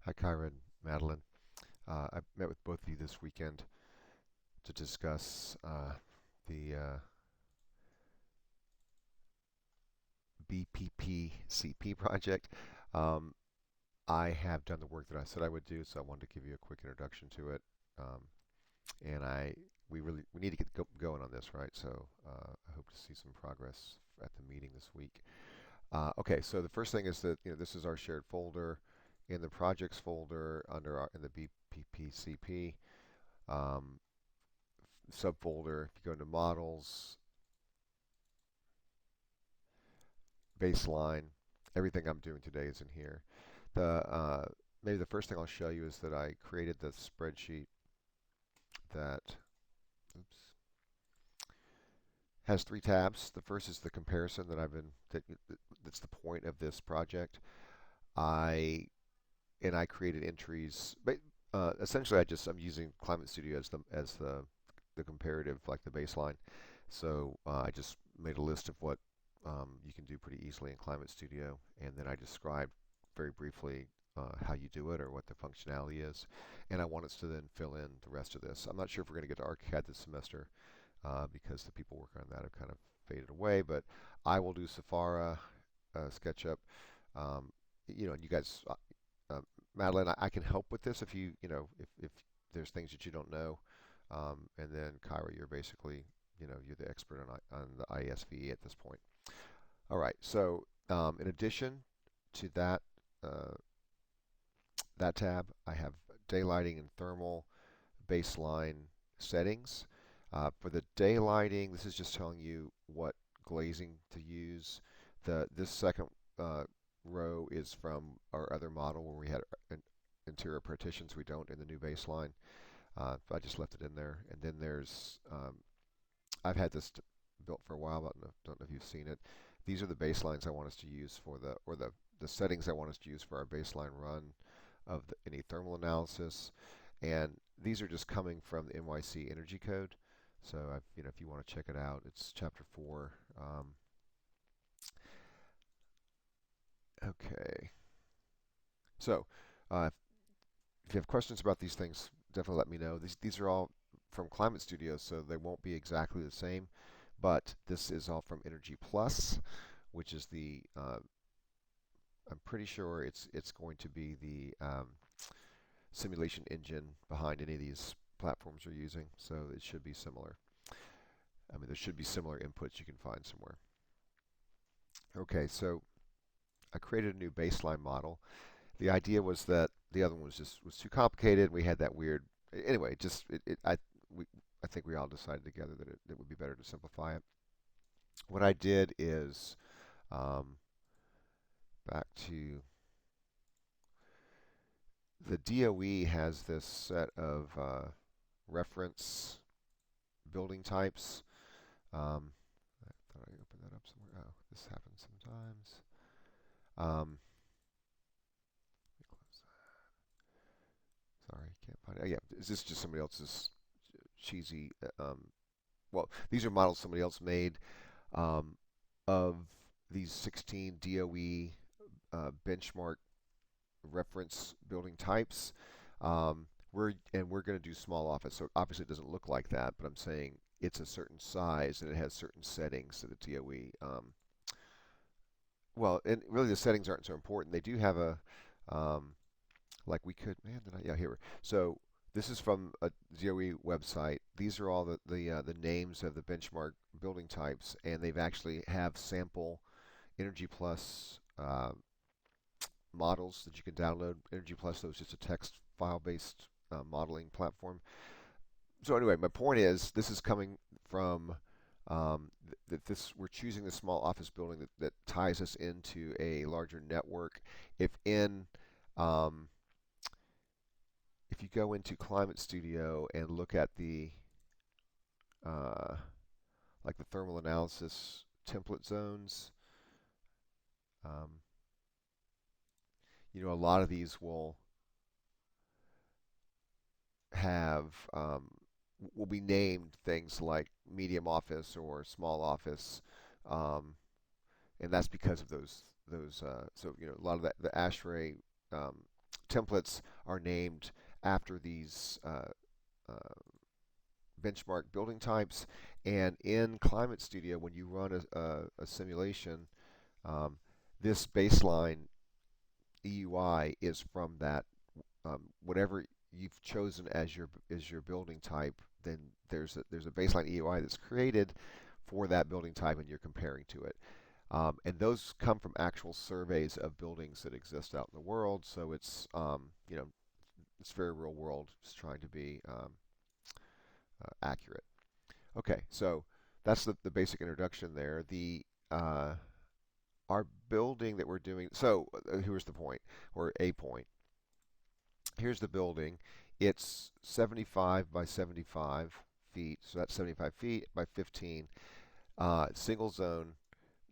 Hi, Kyra and Madeline. I met with both of you this weekend to discuss the BPPCP project. Um, I have done the work that I said I would do, so I wanted to give you a quick introduction to it. Um, and we need to get going on this, right? So I hope to see some progress at the meeting this week. Okay, so the first thing is that this is our shared folder. In the projects folder in the BPPCP subfolder, if you go into models, baseline, everything I'm doing today is in here. Maybe the first thing I'll show you is that I created the spreadsheet that oops, has three tabs. The first is the comparison that's the point of this project. I I created entries, but essentially I'm using Climate Studio as the comparative, like the baseline. So I just made a list of what you can do pretty easily in Climate Studio, and then I described very briefly how you do it or what the functionality is, and I want us to then fill in the rest of this. I'm not sure if we're going to get to ArchiCAD this semester because the people working on that have kind of faded away, but I will do Safari, SketchUp. Um, and you guys, Madeline, I can help with this if there's things that you don't know. And then Kyra, you're basically, you're the expert on the ISV at this point. All right. So in addition to uh, that tab, I have daylighting and thermal baseline settings. For the daylighting, this is just telling you what glazing to use. This second uh, row is from our other model where we had interior partitions. We don't in the new baseline. I just left it in there. And then I've had this built for a while, but don't know if you've seen it. These are the baselines I want us to use the settings I want us to use for our baseline run of any thermal analysis. And these are just coming from the NYC Energy Code. So if you want to check it out, it's chapter 4. Okay. So if you have questions about these things, definitely let me know. These are all from Climate Studio, so they won't be exactly the same. But this is all from Energy Plus, which is I'm pretty sure it's going to be the simulation engine behind any of these platforms you're using. So it should be similar. I mean, there should be similar inputs you can find somewhere. Okay, so I created a new baseline model. The idea was that the other one was too complicated. We had that weird. Anyway, just I think we all decided together that it would be better to simplify it. What I did is um, back to the DOE has this set of reference building types. I thought I opened that up somewhere. Oh, this happens sometimes. Um, let me close that. Sorry, can't find it. Oh, yeah, is this just somebody else's cheesy? Well, these are models somebody else made um, of these 16 DOE benchmark reference building types. We're going to do small office, so obviously it doesn't look like that, but I'm saying it's a certain size and it has certain settings that the DOE. Well, and really the settings aren't so important. They do have um, like we could, man, did I? Yeah, here. So this is from a DOE website. These are all the names of the benchmark building types, and they've actually have sample Energy Plus models that you can download. Energy Plus, though, is just a text file-based modeling platform. So anyway, my point is, this is coming from that this we're choosing the small office building that ties us into a larger network. If in um, if you go into Climate Studio and look at the uh, like the thermal analysis template zones, um, a lot of these have will be named things like medium office or small office, um, and that's because of those. So a lot of that the ASHRAE um, templates are named after these uh, benchmark building types. And in Climate Studio, when you run a simulation, um, this baseline EUI is from that whatever you've chosen as your building type. Then there's a baseline EUI that's created for that building type, and you're comparing to it. And those come from actual surveys of buildings that exist out in the world. So it's it's very real world, just trying to be accurate. Okay, so that's the basic introduction there. The our building that we're doing. So here's the point, or a point. Here's the building. It's 75 by 75 feet, so that's 75 feet by 15. Single zone.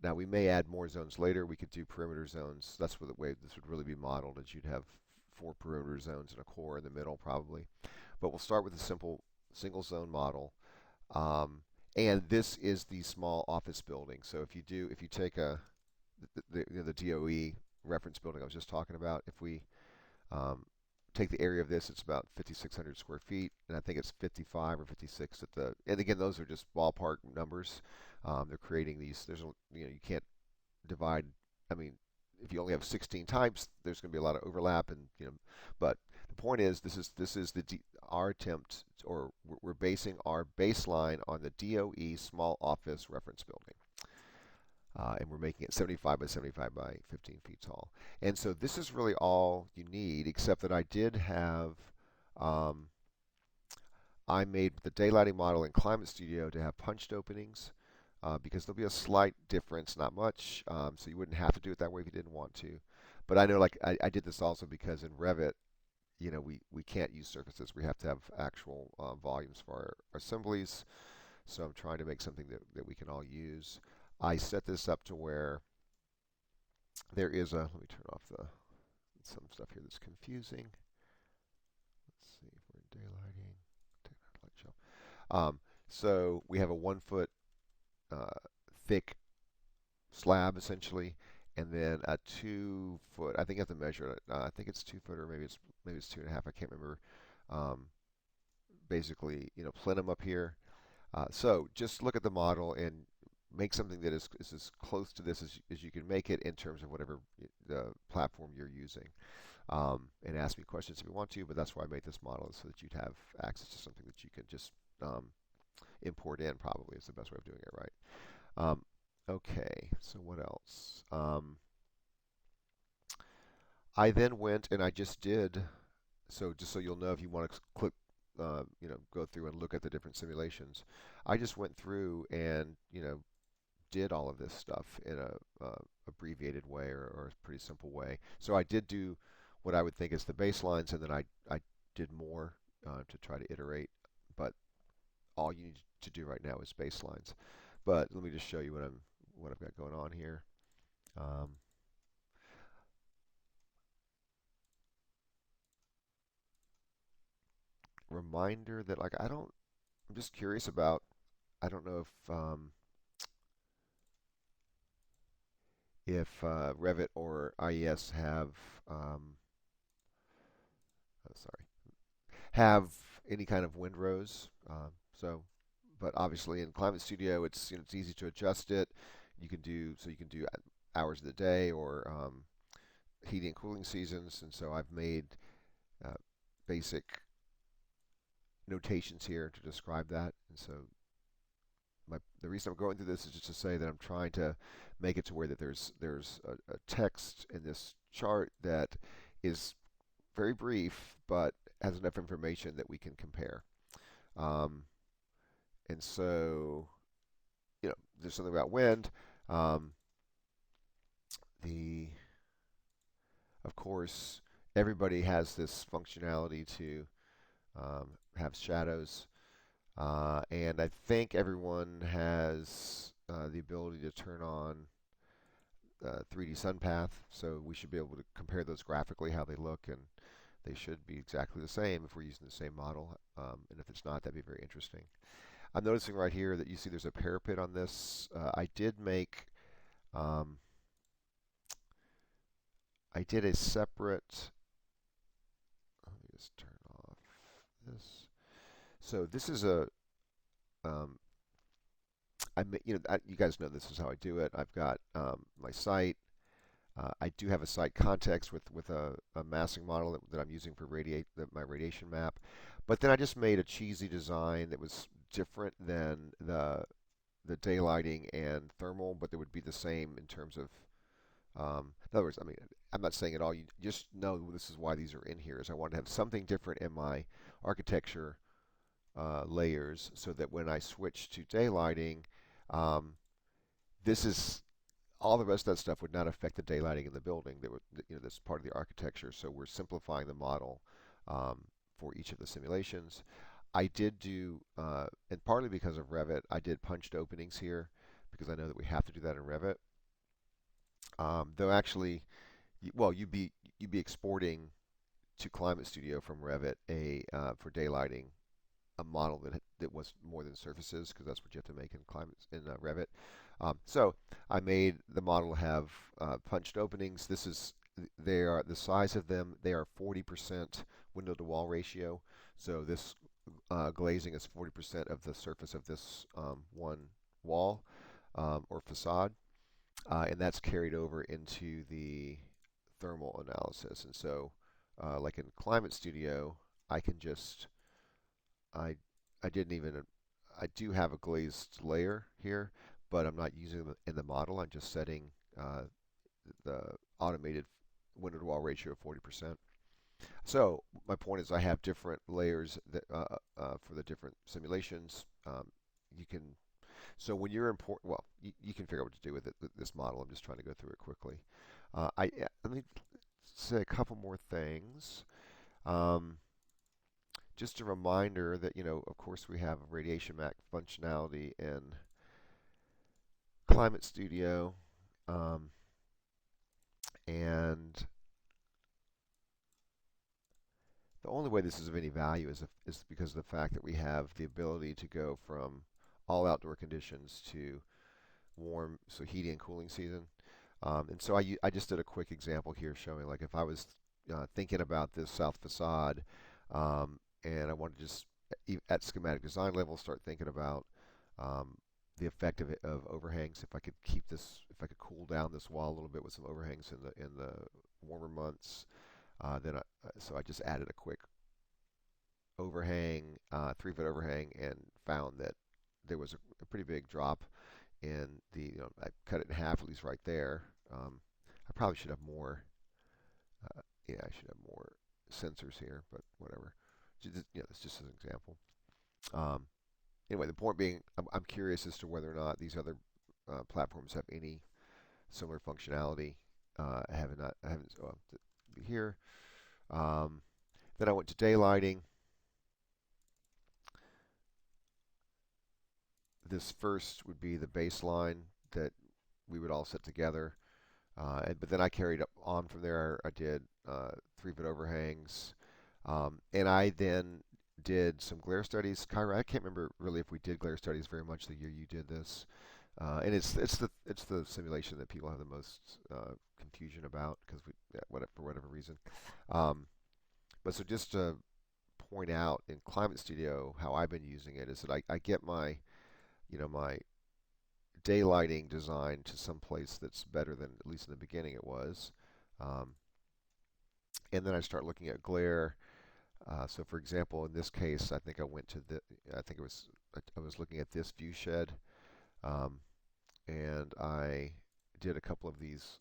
Now we may add more zones later. We could do perimeter zones. That's the way this would really be modeled, as you'd have 4 perimeter zones and a core in the middle probably. But we'll start with a simple single zone model. Um, and this is the small office building. So if you take the DOE reference building I was just talking about, if we um, take the area of this, it's about 5,600 square feet, and I think it's 55 or 56 at the. And again, those are just ballpark numbers. They're creating these. You can't divide. I mean, if you only have 16 types, there's going to be a lot of overlap, and But the point is, this is our attempt, or we're basing our baseline on the DOE small office reference building. And we're making it 75 by 75 by 15 feet tall. And so this is really all you need, except that I did have, um, I made the daylighting model in Climate Studio to have punched openings because there'll be a slight difference, not much, so you wouldn't have to do it that way if you didn't want to. But I know, like, I did this also because in Revit, we can't use surfaces. We have to have actual volumes for our assemblies. So I'm trying to make something that we can all use. I set this up to where there is a, let me turn off some stuff here that's confusing. Let's see if we're in daylighting. Take that light show. So we have a 1 foot thick slab essentially, and then a 2 foot. I think I have to measure it. I think it's 2 foot, or maybe it's 2.5. I can't remember. Basically, plenum up here. So just look at the model and make something that is as close to this as you can make it in terms of whatever the platform you're using. And ask me questions if you want to, but that's why I made this model, so that you'd have access to something that you can just import in, probably is the best way of doing it, right? Okay, so what else? I then went and I just did, so just so you'll know, if you want to click, go through and look at the different simulations, I just went through and, did all of this stuff in a abbreviated way, or a pretty simple way. So I did do what I would think is the baselines, and then I did more to try to iterate. But all you need to do right now is baselines. But let me just show you what I've got going on here. Reminder that, like, I'm just curious about, I don't know if Revit or IES sorry, have any kind of windrows. So, but obviously in Climate Studio, it's easy to adjust it. You can do hours of the day, or heating and cooling seasons. And so I've made uh, basic notations here to describe that. And so the reason I'm going through this is just to say that I'm trying to make it to where that there's a text in this chart that is very brief, but has enough information that we can compare. Um, and so, there's something about wind. Um, of course, everybody has this functionality to have shadows, and I think everyone has the ability to turn on 3D SunPath, so we should be able to compare those graphically, how they look, and they should be exactly the same if we're using the same model. And if it's not, that'd be very interesting. I'm noticing right here that you see there's a parapet on this. I did a separate just turn off this. So this is a you guys know this is how I do it. I've got my site. I do have a site context with a massing model that I'm using for my radiation map. But then I just made a cheesy design that was different than the daylighting and thermal, but they would be the same in terms of. In other words, I mean, I'm not saying at all. You just know this is why these are in here. Is I wanted to have something different in my architecture layers, so that when I switch to daylighting, um, this is all the rest of that stuff would not affect the daylighting in the building. That's part of the architecture. So we're simplifying the model um, for each of the simulations. I did do, and partly because of Revit, I did punched openings here because I know that we have to do that in Revit. Though actually, well, you'd be exporting to Climate Studio from Revit for daylighting a model that was more than surfaces, because that's what you have to make in Revit. So I made the model have punched openings. They are the size of them. They are 40% window to wall ratio. So this glazing is 40% of the surface of this one wall or facade, and that's carried over into the thermal analysis. And so, like in Climate Studio, I can just I I didn't even I do have a glazed layer here, but I'm not using them in the model. I'm just setting the automated window to wall ratio of 40%. So my point is I have different layers for the different simulations. You can when you're well, you can figure out what to do with this model. I'm just trying to go through it quickly. Let me say a couple more things. Um, just a reminder that, of course, we have radiation map functionality in Climate Studio, um, and the only way this is of any value is because of the fact that we have the ability to go from all outdoor conditions to warm, so heating and cooling season. And so I just did a quick example here showing, like, if I was thinking about this south facade, and I want to just at schematic design level start thinking about um, the effect of overhangs. If I could if I could cool down this wall a little bit with some overhangs in the warmer months, so I just added a quick overhang, 3 foot overhang, and found that there was a pretty big drop in I cut it in half, at least right there. I probably should have more. Yeah, I should have more sensors here, but whatever. That's just an example. Um, anyway, the point being, I'm curious as to whether or not these other platforms have any similar functionality. I haven't here. Um, then I went to daylighting. This first would be the baseline that we would all set together. But then I carried on from there. I did 3 foot overhangs, and I then did some glare studies. Kyra, I can't remember really if we did glare studies very much the year you did this, and it's the simulation that people have the most confusion about because for whatever reason. Um, but so just to point out in Climate Studio how I've been using it is that I get my daylighting design to some place that's better than, at least in the beginning it was. Um, and then I start looking at glare. So for example, in this case, I think I was looking at this view shed, um, and I did a couple of these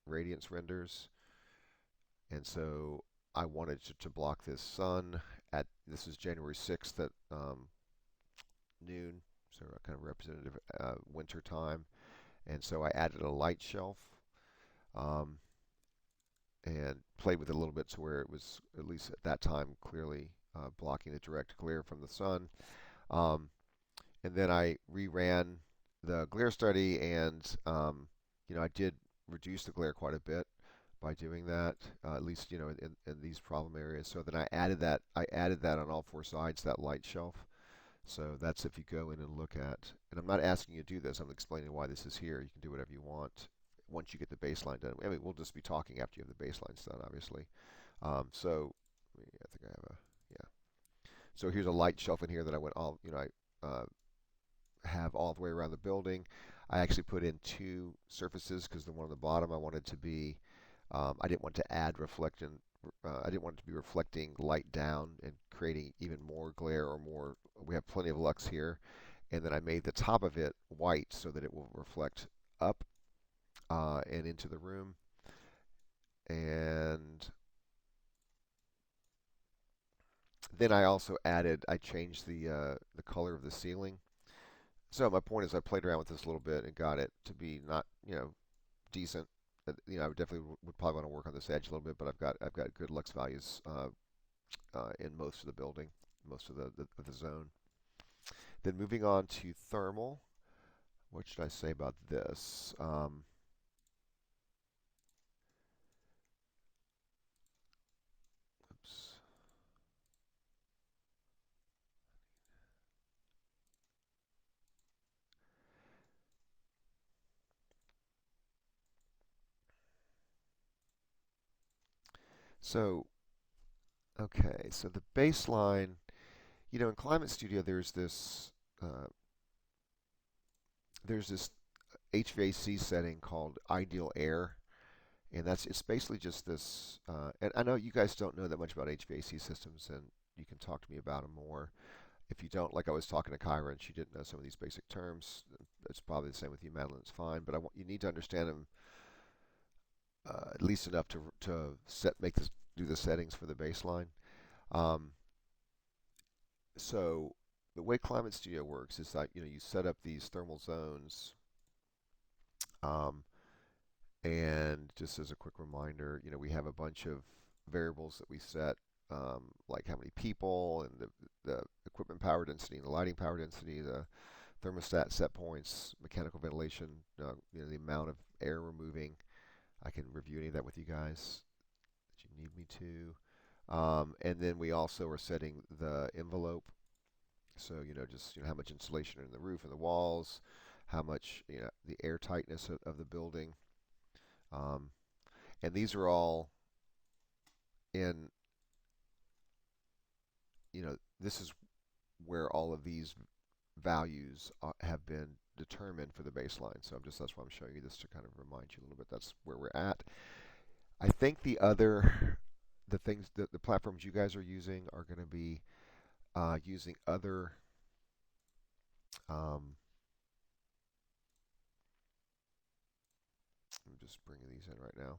radiance renders. And so I wanted to block this sun this is January 6th at noon, so kind of representative winter time. And so I added a light shelf, um, and played with it a little bit to where it was, at least at that time, clearly blocking the direct glare from the sun. Um, and then I reran the glare study, and I did reduce the glare quite a bit by doing that, at least in these problem areas. So then I added that. I added that on all 4 sides, that light shelf. So that's if you go in and look at, and I'm not asking you to do this, I'm explaining why this is here. You can do whatever you want once you get the baseline done. I mean, we'll just be talking after you have the baselines done, obviously. So I think I have a, yeah. So here's a light shelf in here that I went all, I have all the way around the building. I actually put in two surfaces because the one on the bottom I wanted to be, I didn't want to add reflection. I didn't want it to be reflecting light down and creating even more glare or more. We have plenty of lux here, and then I made the top of it white so that it will reflect up and into the room. And then I changed the color of the ceiling. So my point is, I played around with this a little bit and got it to be not, decent. I would definitely would probably want to work on this edge a little bit, but I've got good lux values in most of the building, most of the zone. Then moving on to thermal. What should I say about this? Oops. So, okay, so the baseline, in Climate Studio, uh, there's this HVAC setting called Ideal Air, and it's basically just this. And I know you guys don't know that much about HVAC systems, and you can talk to me about them more. If you don't, like I was talking to Kyra, and she didn't know some of these basic terms. It's probably the same with you, Madeline. It's fine, but you need to understand them at least enough to do the settings for the baseline. Um, so the way Climate Studio works is that you set up these thermal zones, um, and just as a quick reminder, we have a bunch of variables that we set, like how many people and the equipment power density and the lighting power density, the thermostat set points, mechanical ventilation, the amount of air we're moving. I can review any of that with you guys that you need me to. And then we also are setting the envelope. So, just how much insulation in the roof and the walls, how much, the air tightness of the building. Um, and these are all in, this is where all of these values have been determined for the baseline. So that's why I'm showing you this to kind of remind you a little bit. That's where we're at. I think the things that the platforms you guys are using are going to be using other. Um, I'm just bringing these in right now.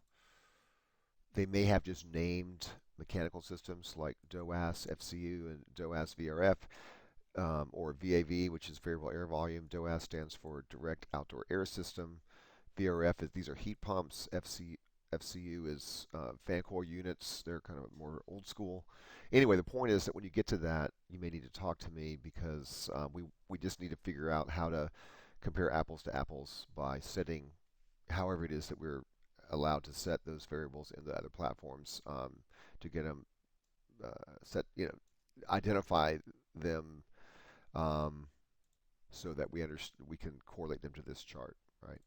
They may have just named mechanical systems like DOAS FCU and DOAS VRF, or VAV, which is variable air volume. DOAS stands for direct outdoor air system. VRF these are heat pumps. FCU is fan core units. They're kind of more old school. Anyway, the point is that when you get to that, you may need to talk to me because we just need to figure out how to compare apples to apples by setting however it is that we're allowed to set those variables in the other platforms, to get them set, identify them, um, so that we can correlate them to this chart, right?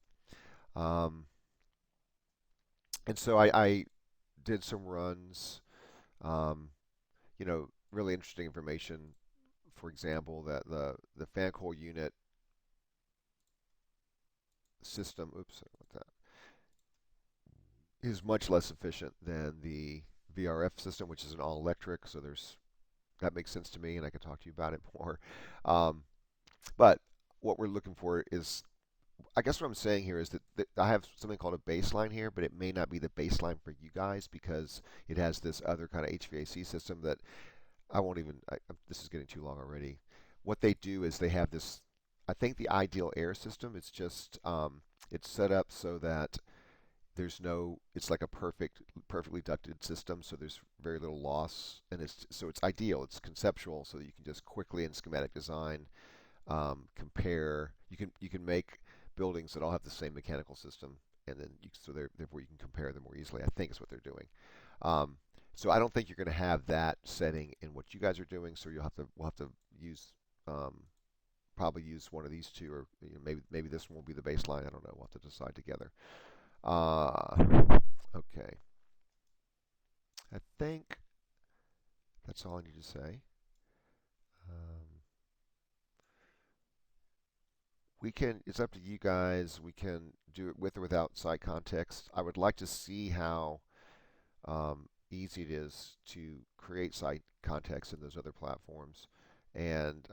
Um, and so I did some runs, um, really interesting information. For example, that the fan coil unit system, oops, sorry about that, is much less efficient than the VRF system, which is an all electric. So that makes sense to me, and I can talk to you about it more. Um, but what we're looking for is, I guess what I'm saying here is that I have something called a baseline here, but it may not be the baseline for you guys because it has this other kind of HVAC system that I won't even. This is getting too long already. What they do is they have this. I think the ideal air system. It's set up so that there's no. It's like a perfectly ducted system, so there's very little loss, and it's ideal. It's conceptual, so that you can just quickly in schematic design, compare. You can make buildings that all have the same mechanical system, and then therefore you can compare them more easily. I think is what they're doing. Um, so I don't think you're going to have that setting in what you guys are doing. So we'll have to use, um, probably use one of these two, or maybe this one will be the baseline. I don't know. We'll have to decide together. Okay. I think That's all I need to say. Um, it's up to you guys. We can do it with or without site context. I would like to see how easy it is to create site context in those other platforms. And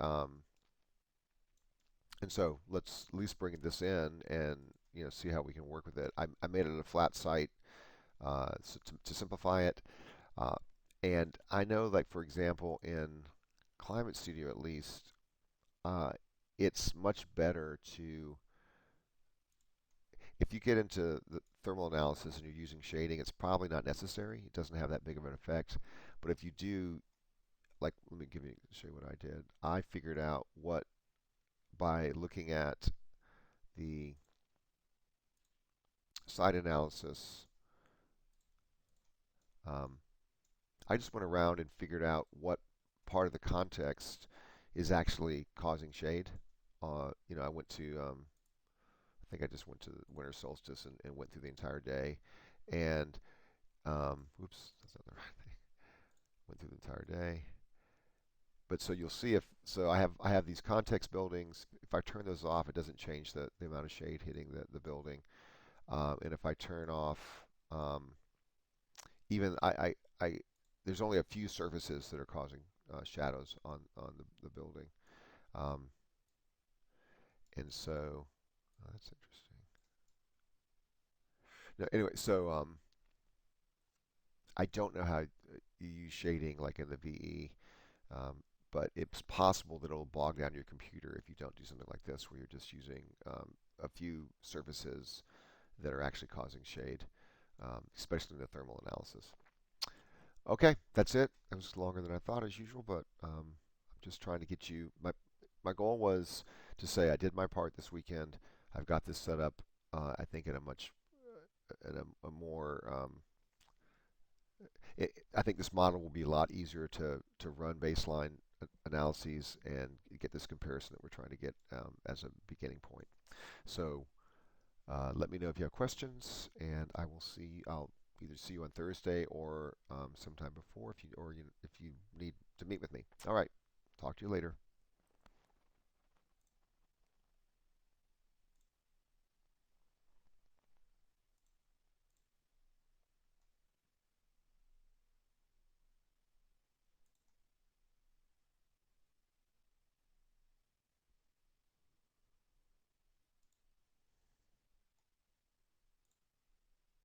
and so let's at least bring this in and see how we can work with it. I made it a flat site so to simplify it. Uh, and I know, like for example, in Climate Studio at least, uh, it's much better to if you get into the thermal analysis and you're using shading, it's probably not necessary. It doesn't have that big of an effect. But if you do, like, let me show you what I did. I figured out what by looking at the site analysis. Um, I just went around and figured out what part of the context is actually causing shade. I went to, I think I just went to the winter solstice and went through the entire day. And, oops, that's not the right thing. Went through the entire day. But so you'll see so I have these context buildings. If I turn those off, it doesn't change the amount of shade hitting the building. And if I turn off, even I there's only a few surfaces that are causing shadows on the building. Um, and so that's interesting. No, anyway, so I don't know how you use shading like in the VE, um, but it's possible that it'll bog down your computer if you don't do something like this, where you're just using a few surfaces that are actually causing shade, especially in the thermal analysis. Okay, that's it. It was longer than I thought as usual, but I'm just trying to get you. My goal was to say I did my part this weekend. I've got this set up. I think in a more I think this model will be a lot easier to run baseline analyses and get this comparison that we're trying to get as a beginning point. So let me know if you have questions, and I'll either see you on Thursday or sometime before if you need to meet with me. All right, talk to you later.